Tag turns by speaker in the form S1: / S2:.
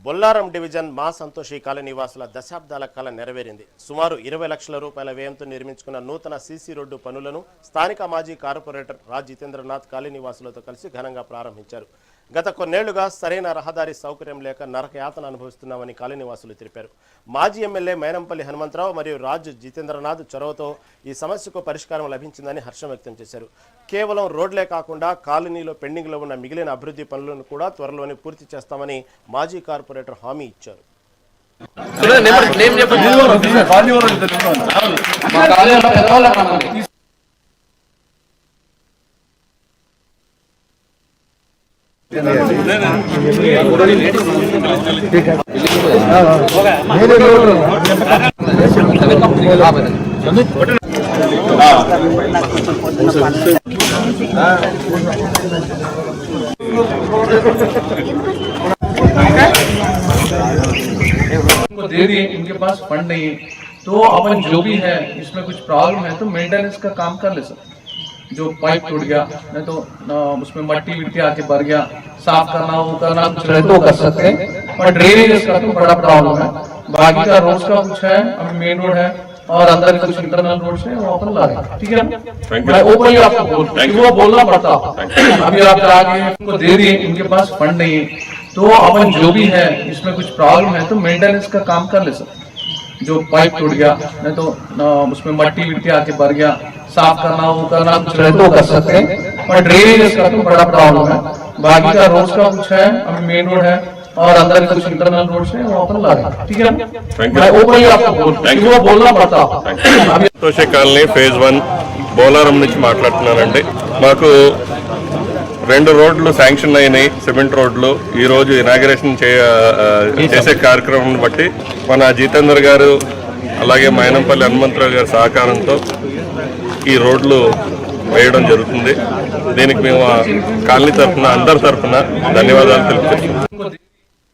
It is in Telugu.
S1: బొల్లారం డివిజన్ మా సంతోషి కాలనీ నివాసుల దశాబ్దాల కళ నెరవేరింది. సుమారు 20 లక్షల రూపాయల వ్యయంతో నిర్మించుకున్న నూతన సీసీ రోడ్డు పనులను స్థానిక మాజీ కార్పొరేటర్ రాజ్ జితేంద్రనాథ్ కాలనీ నివాసులతో కలిసి ఘనంగా ప్రారంభించారు. గత కొన్నేళ్లుగా సరైన రహదారి సౌకర్యం లేక నరకయాతన అనుభవిస్తున్నామని కాలనీ నివాసులు తెలిపారు. మాజీ ఎమ్మెల్యే మైనంపల్లి హనుమంతరావు మరియు రాజ్ జితేంద్రనాథ్ చొరవతో ఈ సమస్యకు పరిష్కారం లభించిందని హర్షం వ్యక్తం చేశారు. కేవలం రోడ్లే కాకుండా కాలనీలో పెండింగ్లో ఉన్న మిగిలిన అభివృద్ధి పనులను కూడా త్వరలోనే పూర్తి చేస్తామని మాజీ కార్పొరేటర్ హామీ ఇచ్చారు.
S2: दे दिए, इनके पास फंड नहीं है तो अपन जो भी है इसमें कुछ प्रॉब्लम है तो मेंटेनेंस का काम कर ले सकते. जो पाइप टूट गया नहीं तो उसमें मट्टी विट्टी आके भर गया, साफ करना वो करना कुछ रहे तो कर सकते हैं. पर ड्रेनेज का तो बड़ा प्रॉब्लम है. बाकी का रोड का कुछ है, अभी मेन रोड है और अंदर कुछ इंटरनल रोड है वो अपन ला रहे हैं. ठीक है, मैं ओपनली आपको वो बोलना पड़ता. अभी आप आगे उनको दे दिए, इनके पास फंड नहीं है तो अपन जो भी है इसमें कुछ प्रॉब्लम है तो मेंटेनेंस का काम कर ले सकते. जो पाइप टूट गया नहीं तो उसमें मट्टी विट्टी आके भर गया, साफ करना वो करना कुछ रहे तो कर सकते हैं. पर ड्रेनेज का तो बड़ा प्रॉब्लम है. बाकी का रोड का कुछ है, अभी मेन रोड है और अंदर कुछ इंटरनल रोड है वो अपन ला रहे हैं. ठीक है, मैं ओपनली आपको वो बोलना पड़ता.
S3: సంతోషి కాలనీ ఫేజ్ 1 బోలారం నుంచి మాట్లాడుతున్నానండి. మాకు 2 రోడ్లు శాంక్షన్ అయినాయి, సిమెంట్ రోడ్లు. ఈరోజు ఇనాగరేషన్ చేసే కార్యక్రమం బట్టి మన జితేందర్ గారు అలాగే మైనంపల్లి హనుమంతరావు గారి సహకారంతో ఈ రోడ్లు వేయడం జరుగుతుంది. దీనికి మేము కాలనీ తరఫున అందరి తరఫున ధన్యవాదాలు తెలుపుతున్నాం.